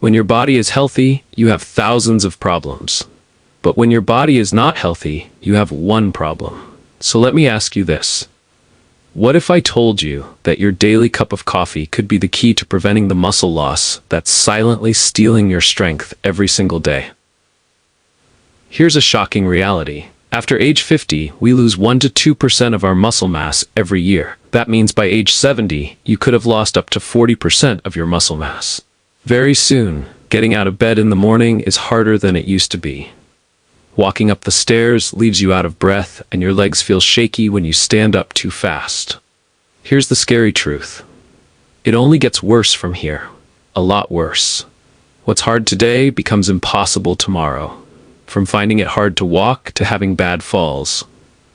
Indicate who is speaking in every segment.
Speaker 1: When your body is healthy, you have thousands of problems. But when your body is not healthy, you have one problem. So let me ask you this. What if I told you that your daily cup of coffee could be the key to preventing the muscle loss that's silently stealing your strength every single day? Here's a shocking reality. After age 50, we lose 1 to 2% of our muscle mass every year. That means by age 70, you could have lost up to 40% of your muscle mass. Very soon, getting out of bed in the morning is harder than it used to be. Walking up the stairs leaves you out of breath, and your legs feel shaky when you stand up too fast. Here's the scary truth. It only gets worse from here. A lot worse. What's hard today becomes impossible tomorrow. From finding it hard to walk to having bad falls.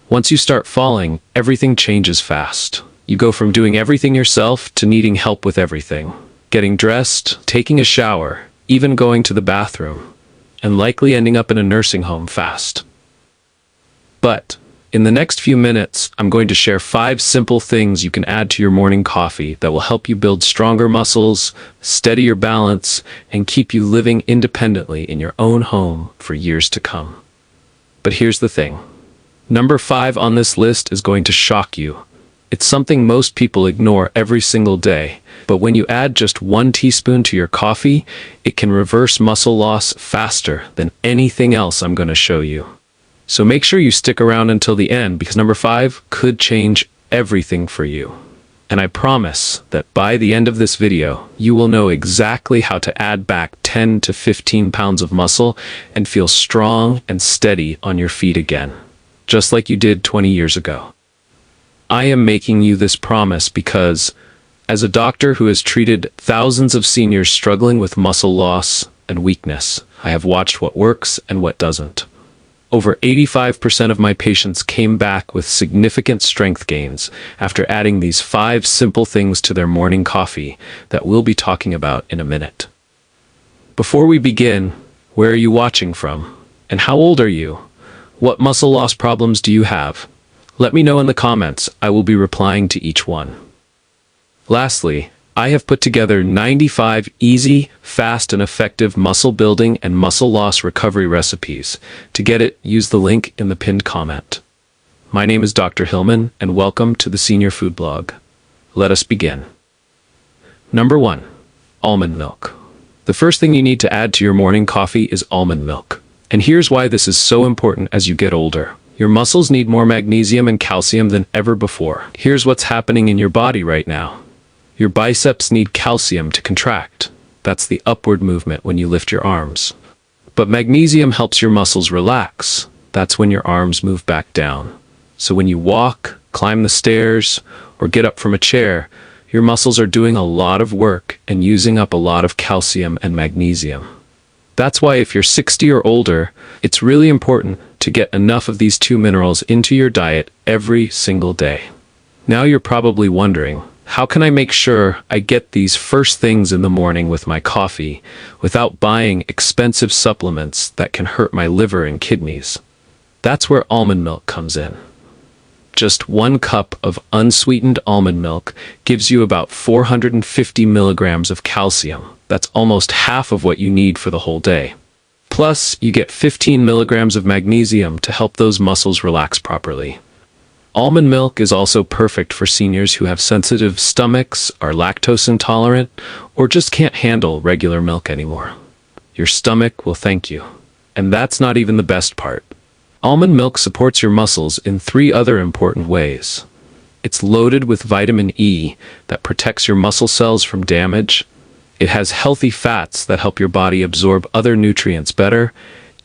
Speaker 1: Once you start falling, everything changes fast. You go from doing everything yourself to needing help with everything. Getting dressed, taking a shower, even going to the bathroom, and likely ending up in a nursing home fast. But in the next few minutes, I'm going to share 5 simple things you can add to your morning coffee that will help you build stronger muscles, steady your balance, and keep you living independently in your own home for years to come. But here's the thing. Number 5 on this list is going to shock you. It's something most people ignore every single day, but when you add just 1 teaspoon to your coffee, it can reverse muscle loss faster than anything else I'm going to show you. So make sure you stick around until the end, because number 5 could change everything for you. And I promise that by the end of this video, you will know exactly how to add back 10 to 15 pounds of muscle and feel strong and steady on your feet again, just like you did 20 years ago. I am making you this promise because, as a doctor who has treated thousands of seniors struggling with muscle loss and weakness, I have watched what works and what doesn't. Over 85% of my patients came back with significant strength gains after adding these 5 simple things to their morning coffee that we'll be talking about in a minute. Before we begin, where are you watching from? And how old are you? What muscle loss problems do you have? Let me know in the comments. I will be replying to each one. Lastly, I have put together 95 easy, fast, and effective muscle building and muscle loss recovery recipes. To get it, use the link in the pinned comment. My name is Dr. Hillman, and welcome to the Senior Food Blog. Let us begin. Number 1. Almond milk. The first thing you need to add to your morning coffee is almond milk. And here's why this is so important as you get older. Your muscles need more magnesium and calcium than ever before. Here's what's happening in your body right now. Your biceps need calcium to contract. That's the upward movement when you lift your arms. But magnesium helps your muscles relax. That's when your arms move back down. So when you walk, climb the stairs, or get up from a chair, your muscles are doing a lot of work and using up a lot of calcium and magnesium. That's why if you're 60 or older, it's really important to get enough of these 2 minerals into your diet every single day. Now you're probably wondering, how can I make sure I get these first things in the morning with my coffee without buying expensive supplements that can hurt my liver and kidneys? That's where almond milk comes in. Just 1 cup of unsweetened almond milk gives you about 450 milligrams of calcium. That's almost half of what you need for the whole day. Plus, you get 15 milligrams of magnesium to help those muscles relax properly. Almond milk is also perfect for seniors who have sensitive stomachs, are lactose intolerant, or just can't handle regular milk anymore. Your stomach will thank you. And that's not even the best part. Almond milk supports your muscles in 3 other important ways. It's loaded with vitamin E that protects your muscle cells from damage. It has healthy fats that help your body absorb other nutrients better,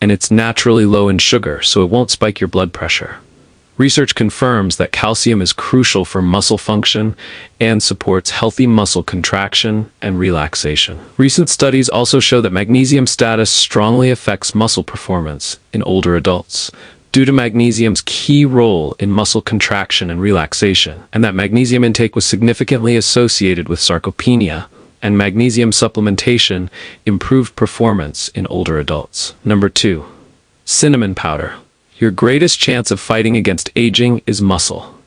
Speaker 1: and it's naturally low in sugar, so it won't spike your blood pressure. Research confirms that calcium is crucial for muscle function and supports healthy muscle contraction and relaxation. Recent studies also show that magnesium status strongly affects muscle performance in older adults due to magnesium's key role in muscle contraction and relaxation, and that magnesium intake was significantly associated with sarcopenia, and magnesium supplementation improved performance in older adults. Number 2. Cinnamon powder. Your greatest chance of fighting against aging is muscle.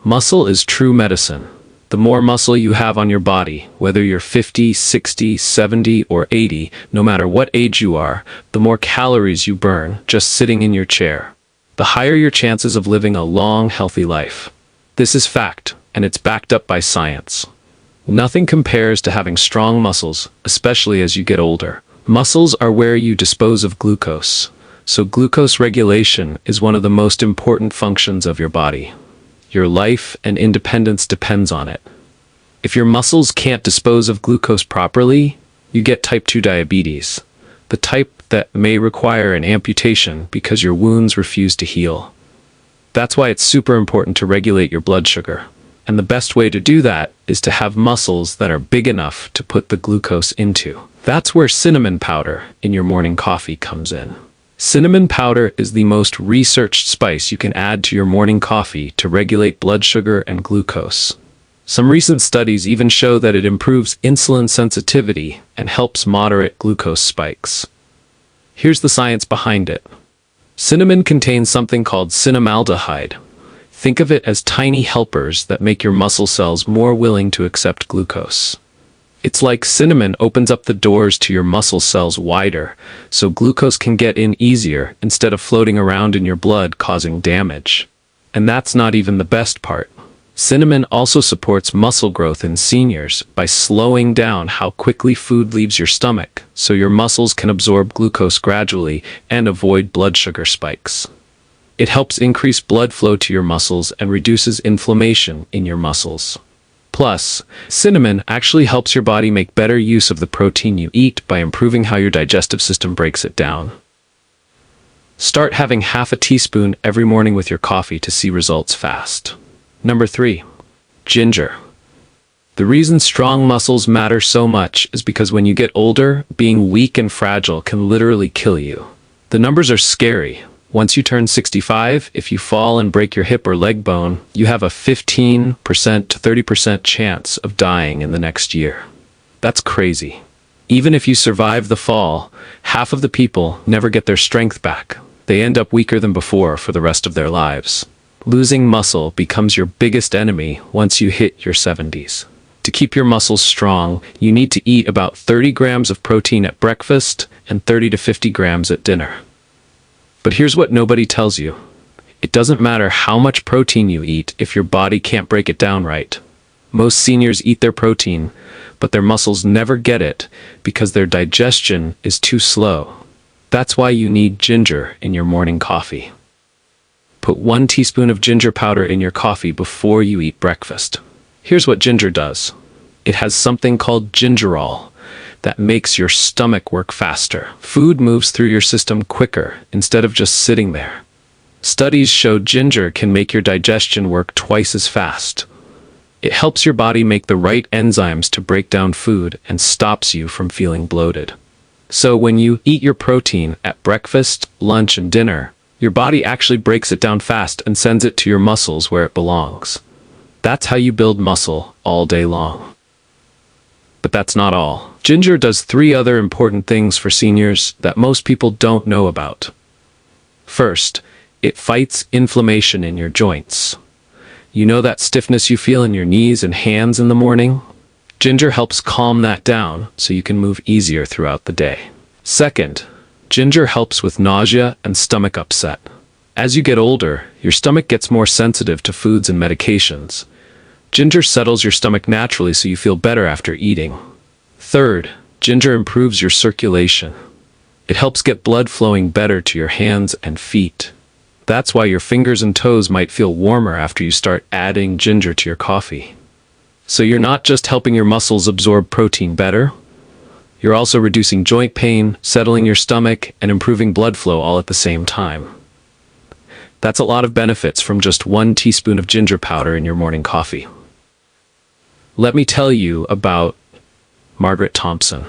Speaker 1: Muscle is true medicine. The more muscle you have on your body, whether you're 50, 60, 70, or 80, no matter what age you are, the more calories you burn just sitting in your chair. The higher your chances of living a long, healthy life. This is fact, and it's backed up by science. Nothing compares to having strong muscles, especially as you get older. Muscles are where you dispose of glucose, so glucose regulation is one of the most important functions of your body. Your life and independence depends on it. If your muscles can't dispose of glucose properly, you get type 2 diabetes, the type that may require an amputation because your wounds refuse to heal. That's why it's super important to regulate your blood sugar. And the best way to do that is to have muscles that are big enough to put the glucose into. That's where cinnamon powder in your morning coffee comes in. Cinnamon powder is the most researched spice you can add to your morning coffee to regulate blood sugar and glucose. Some recent studies even show that it improves insulin sensitivity and helps moderate glucose spikes. Here's the science behind it. Cinnamon contains something called cinnamaldehyde. Think of it as tiny helpers that make your muscle cells more willing to accept glucose. It's like cinnamon opens up the doors to your muscle cells wider, so glucose can get in easier instead of floating around in your blood causing damage. And that's not even the best part. Cinnamon also supports muscle growth in seniors by slowing down how quickly food leaves your stomach, so your muscles can absorb glucose gradually and avoid blood sugar spikes. It helps increase blood flow to your muscles and reduces inflammation in your muscles. Plus, cinnamon actually helps your body make better use of the protein you eat by improving how your digestive system breaks it down. Start having half a teaspoon every morning with your coffee to see results fast. Number 3. Ginger. The reason strong muscles matter so much is because when you get older, being weak and fragile can literally kill you. The numbers are scary. Once you turn 65, if you fall and break your hip or leg bone, you have a 15% to 30% chance of dying in the next year. That's crazy. Even if you survive the fall, half of the people never get their strength back. They end up weaker than before for the rest of their lives. Losing muscle becomes your biggest enemy once you hit your 70s. To keep your muscles strong, you need to eat about 30 grams of protein at breakfast and 30 to 50 grams at dinner. But here's what nobody tells you. It doesn't matter how much protein you eat if your body can't break it down right. Most seniors eat their protein, but their muscles never get it because their digestion is too slow. That's why you need ginger in your morning coffee. Put 1 teaspoon of ginger powder in your coffee before you eat breakfast. Here's what ginger does. It has something called gingerol that makes your stomach work faster. Food moves through your system quicker instead of just sitting there. Studies show ginger can make your digestion work twice as fast. It helps your body make the right enzymes to break down food and stops you from feeling bloated. So when you eat your protein at breakfast, lunch, and dinner, your body actually breaks it down fast and sends it to your muscles where it belongs. That's how you build muscle all day long. But that's not all. Ginger does 3 other important things for seniors that most people don't know about. First, it fights inflammation in your joints. You know that stiffness you feel in your knees and hands in the morning? Ginger helps calm that down so you can move easier throughout the day. Second, ginger helps with nausea and stomach upset. As you get older, your stomach gets more sensitive to foods and medications. Ginger settles your stomach naturally so you feel better after eating. Third, ginger improves your circulation. It helps get blood flowing better to your hands and feet. That's why your fingers and toes might feel warmer after you start adding ginger to your coffee. So you're not just helping your muscles absorb protein better, you're also reducing joint pain, settling your stomach, and improving blood flow all at the same time. That's a lot of benefits from just 1 teaspoon of ginger powder in your morning coffee. Let me tell you about Margaret Thompson,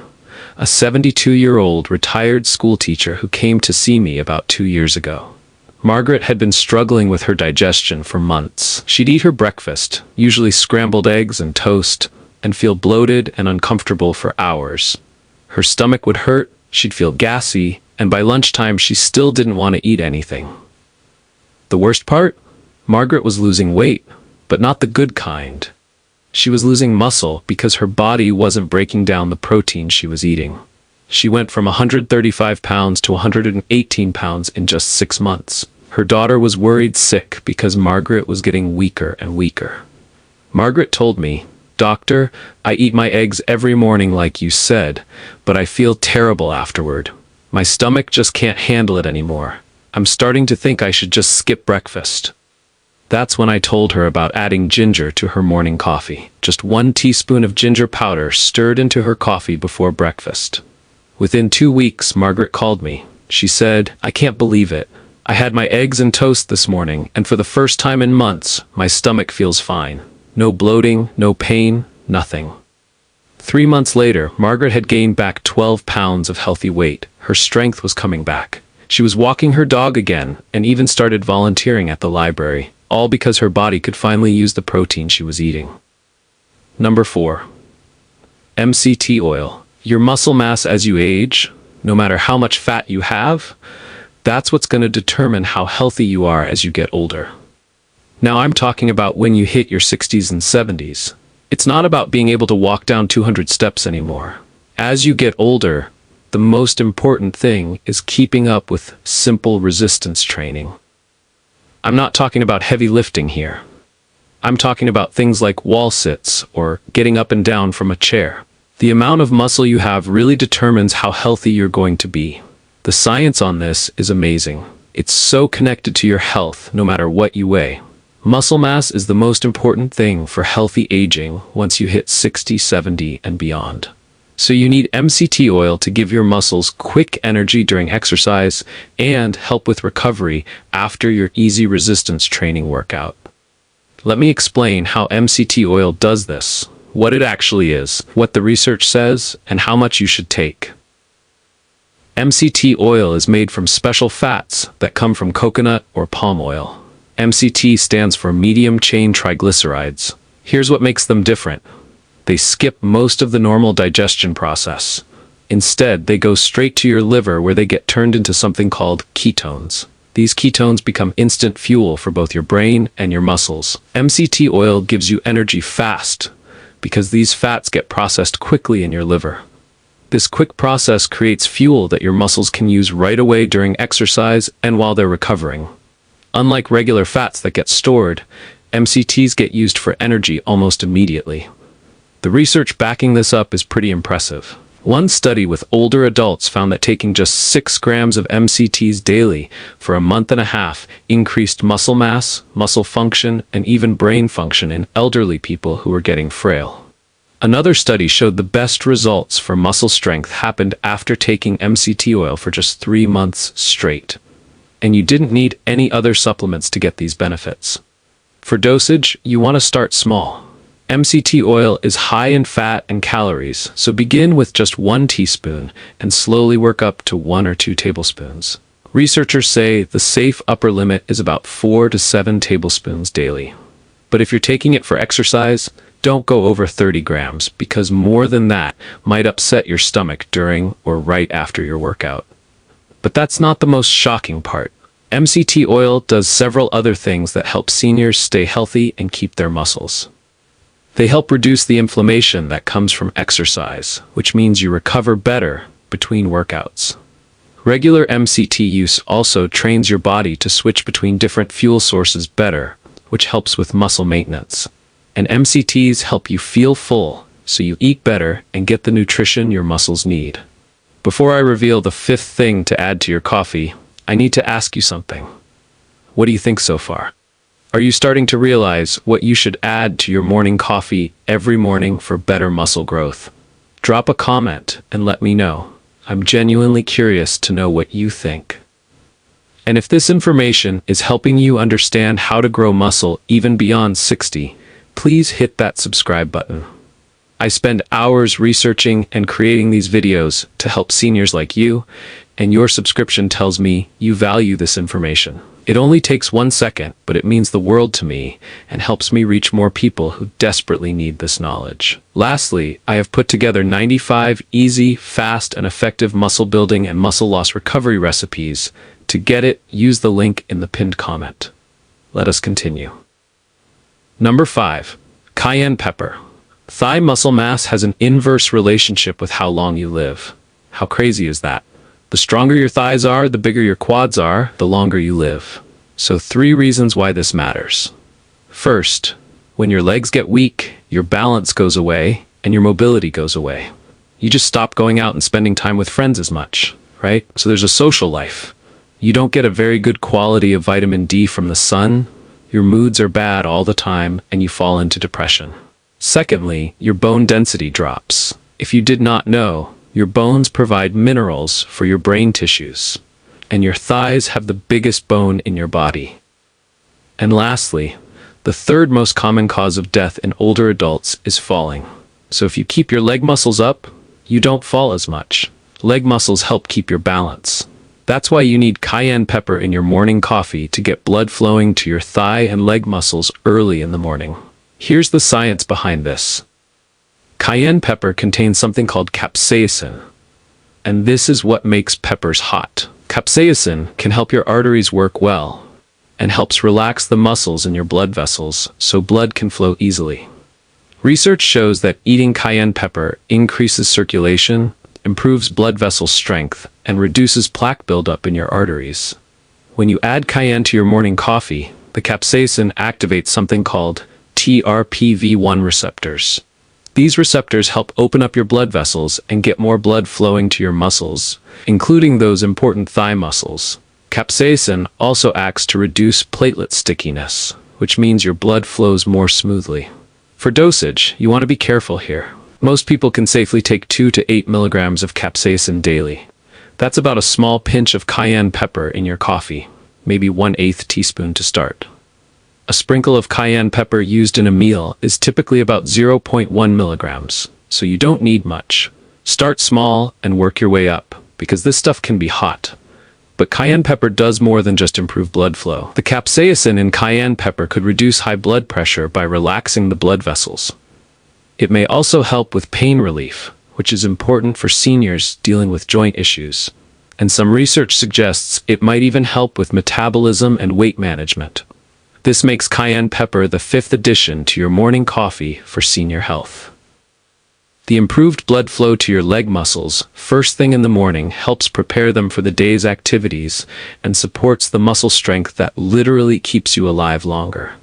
Speaker 1: a 72-year-old retired school teacher who came to see me about 2 years ago. Margaret had been struggling with her digestion for months. She'd eat her breakfast, usually scrambled eggs and toast, and feel bloated and uncomfortable for hours. Her stomach would hurt, she'd feel gassy, and by lunchtime she still didn't want to eat anything. The worst part? Margaret was losing weight, but not the good kind. She was losing muscle because her body wasn't breaking down the protein she was eating. She went from 135 pounds to 118 pounds in just 6 months. Her daughter was worried sick because Margaret was getting weaker and weaker. Margaret told me, "Doctor, I eat my eggs every morning like you said, but I feel terrible afterward. My stomach just can't handle it anymore. I'm starting to think I should just skip breakfast." That's when I told her about adding ginger to her morning coffee. Just 1 teaspoon of ginger powder stirred into her coffee before breakfast. Within 2 weeks, Margaret called me. She said, "I can't believe it. I had my eggs and toast this morning, and for the first time in months, my stomach feels fine. No bloating, no pain, nothing." 3 months later, Margaret had gained back 12 pounds of healthy weight. Her strength was coming back. She was walking her dog again, and even started volunteering at the library, all because her body could finally use the protein she was eating. Number 4. MCT oil. Your muscle mass as you age, no matter how much fat you have, that's what's going to determine how healthy you are as you get older. Now I'm talking about when you hit your 60s and 70s. It's not about being able to walk down 200 steps anymore. As you get older, the most important thing is keeping up with simple resistance training. I'm not talking about heavy lifting here. I'm talking about things like wall sits or getting up and down from a chair. The amount of muscle you have really determines how healthy you're going to be. The science on this is amazing. It's so connected to your health, no matter what you weigh. Muscle mass is the most important thing for healthy aging once you hit 60, 70, and beyond. So you need MCT oil to give your muscles quick energy during exercise and help with recovery after your easy resistance training workout. Let me explain how MCT oil does this, what it actually is, what the research says, and how much you should take. MCT oil is made from special fats that come from coconut or palm oil. MCT stands for medium-chain triglycerides. Here's what makes them different. They skip most of the normal digestion process. Instead, they go straight to your liver where they get turned into something called ketones. These ketones become instant fuel for both your brain and your muscles. MCT oil gives you energy fast because these fats get processed quickly in your liver. This quick process creates fuel that your muscles can use right away during exercise and while they're recovering. Unlike regular fats that get stored, MCTs get used for energy almost immediately. The research backing this up is pretty impressive. One study with older adults found that taking just 6 grams of MCTs daily for a month and a half increased muscle mass, muscle function, and even brain function in elderly people who were getting frail. Another study showed the best results for muscle strength happened after taking MCT oil for just 3 months straight. And you didn't need any other supplements to get these benefits. For dosage, you want to start small. MCT oil is high in fat and calories, so begin with just 1 teaspoon and slowly work up to 1 or 2 tablespoons. Researchers say the safe upper limit is about 4 to 7 tablespoons daily. But if you're taking it for exercise, don't go over 30 grams because more than that might upset your stomach during or right after your workout. But that's not the most shocking part. MCT oil does several other things that help seniors stay healthy and keep their muscles. They help reduce the inflammation that comes from exercise, which means you recover better between workouts. Regular MCT use also trains your body to switch between different fuel sources better, which helps with muscle maintenance. And MCTs help you feel full, so you eat better and get the nutrition your muscles need. Before I reveal the 5th thing to add to your coffee, I need to ask you something. What do you think so far? Are you starting to realize what you should add to your morning coffee every morning for better muscle growth? Drop a comment and let me know. I'm genuinely curious to know what you think. And if this information is helping you understand how to grow muscle even beyond 60, please hit that subscribe button. I spend hours researching and creating these videos to help seniors like you, and your subscription tells me you value this information. It only takes 1 second, but it means the world to me and helps me reach more people who desperately need this knowledge. Lastly, I have put together 95 easy, fast, and effective muscle building and muscle loss recovery recipes. To get it, use the link in the pinned comment. Let us continue. Number 5. Cayenne pepper. Thigh muscle mass has an inverse relationship with how long you live. How crazy is that? The stronger your thighs are, the bigger your quads are, the longer you live. So 3 reasons why this matters. First, when your legs get weak, your balance goes away and your mobility goes away. You just stop going out and spending time with friends as much, right? So there's a social life. You don't get a very good quality of vitamin D from the sun, your moods are bad all the time, and you fall into depression. Secondly, your bone density drops. If you did not know, your bones provide minerals for your brain tissues, and your thighs have the biggest bone in your body. And lastly, the third most common cause of death in older adults is falling. So if you keep your leg muscles up, you don't fall as much. Leg muscles help keep your balance. That's why you need cayenne pepper in your morning coffee to get blood flowing to your thigh and leg muscles early in the morning. Here's the science behind this. Cayenne pepper contains something called capsaicin, and this is what makes peppers hot. Capsaicin can help your arteries work well and helps relax the muscles in your blood vessels so blood can flow easily. Research shows that eating cayenne pepper increases circulation, improves blood vessel strength, and reduces plaque buildup in your arteries. When you add cayenne to your morning coffee, the capsaicin activates something called TRPV1 receptors. These receptors help open up your blood vessels and get more blood flowing to your muscles, including those important thigh muscles. Capsaicin also acts to reduce platelet stickiness, which means your blood flows more smoothly. For dosage, you want to be careful here. Most people can safely take 2 to 8 milligrams of capsaicin daily. That's about a small pinch of cayenne pepper in your coffee, maybe 1/8 teaspoon to start. A sprinkle of cayenne pepper used in a meal is typically about 0.1 milligrams, so you don't need much. Start small and work your way up, because this stuff can be hot. But cayenne pepper does more than just improve blood flow. The capsaicin in cayenne pepper could reduce high blood pressure by relaxing the blood vessels. It may also help with pain relief, which is important for seniors dealing with joint issues. And some research suggests it might even help with metabolism and weight management. This makes cayenne pepper the 5th addition to your morning coffee for senior health. The improved blood flow to your leg muscles first thing in the morning helps prepare them for the day's activities and supports the muscle strength that literally keeps you alive longer.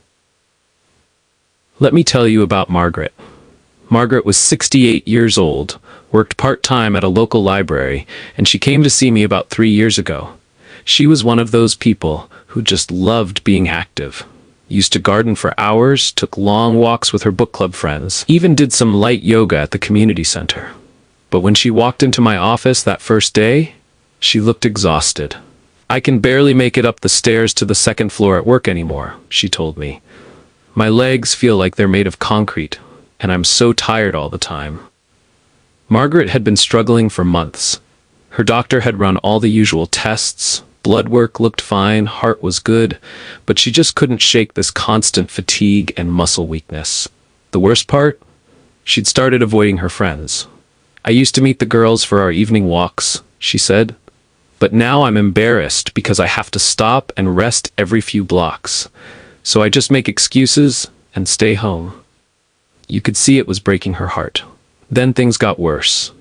Speaker 1: Let me tell you about Margaret. Margaret was 68 years old, worked part-time at a local library, and she came to see me about 3 years ago. She was one of those people who just loved being active. Used to garden for hours, took long walks with her book club friends, even did some light yoga at the community center. But when she walked into my office that first day, she looked exhausted. "I can barely make it up the stairs to the 2nd floor at work anymore," she told me. "My legs feel like they're made of concrete, and I'm so tired all the time." Margaret had been struggling for months. Her doctor had run all the usual tests. Blood work looked fine, heart was good, but she just couldn't shake this constant fatigue and muscle weakness. The worst part? She'd started avoiding her friends. "I used to meet the girls for our evening walks," she said, "but now I'm embarrassed because I have to stop and rest every few blocks. So I just make excuses and stay home." You could see it was breaking her heart. Then things got worse.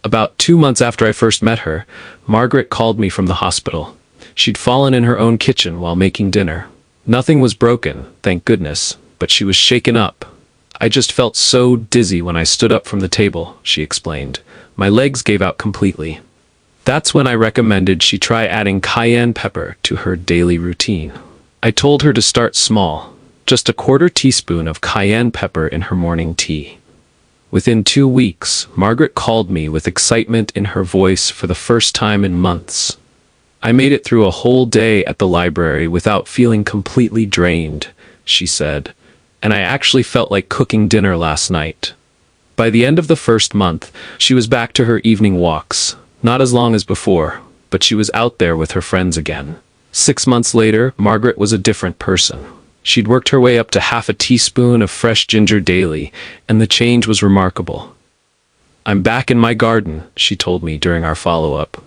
Speaker 1: About 2 months after I first met her, Margaret called me from the hospital. She'd fallen in her own kitchen while making dinner. Nothing was broken, thank goodness, but she was shaken up. "I just felt so dizzy when I stood up from the table," she explained. "My legs gave out completely." That's when I recommended she try adding cayenne pepper to her daily routine. I told her to start small, just a 1/4 teaspoon of cayenne pepper in her morning tea. Within 2 weeks, Margaret called me with excitement in her voice for the first time in months. "I made it through a whole day at the library without feeling completely drained," she said, "and I actually felt like cooking dinner last night." By the end of the first month, she was back to her evening walks, not as long as before, but she was out there with her friends again. 6 months later, Margaret was a different person. She'd worked her way up to 1/2 teaspoon of fresh ginger daily, and the change was remarkable. "I'm back in my garden," she told me during our follow-up.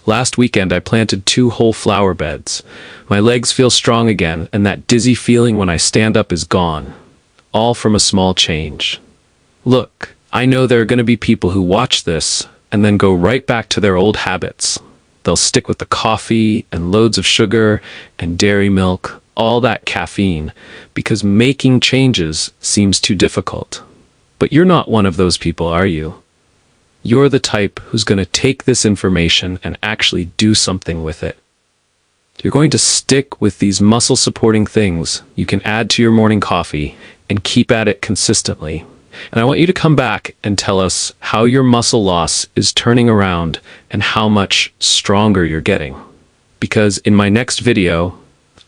Speaker 1: "Last weekend I planted 2 whole flower beds. My legs feel strong again, and that dizzy feeling when I stand up is gone. All from a small change." Look, I know there are going to be people who watch this and then go right back to their old habits. They'll stick with the coffee and loads of sugar and dairy milk, all that caffeine, because making changes seems too difficult. But you're not one of those people, are you? You're the type who's going to take this information and actually do something with it. You're going to stick with these muscle-supporting things you can add to your morning coffee and keep at it consistently. And I want you to come back and tell us how your muscle loss is turning around and how much stronger you're getting. Because in my next video,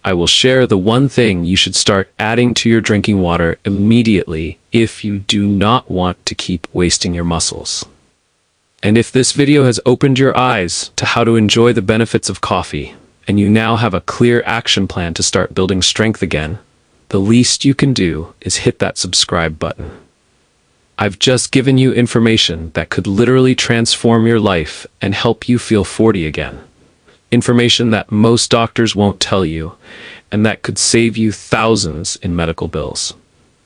Speaker 1: I will share the one thing you should start adding to your drinking water immediately if you do not want to keep wasting your muscles. And if this video has opened your eyes to how to enjoy the benefits of coffee, and you now have a clear action plan to start building strength again, the least you can do is hit that subscribe button. I've just given you information that could literally transform your life and help you feel 40 again. Information that most doctors won't tell you, and that could save you thousands in medical bills.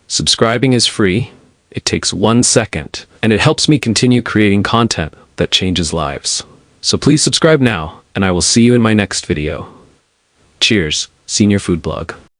Speaker 1: Subscribing is free, it takes 1 second, and it helps me continue creating content that changes lives. So please subscribe now, and I will see you in my next video. Cheers, Senior Food Blog.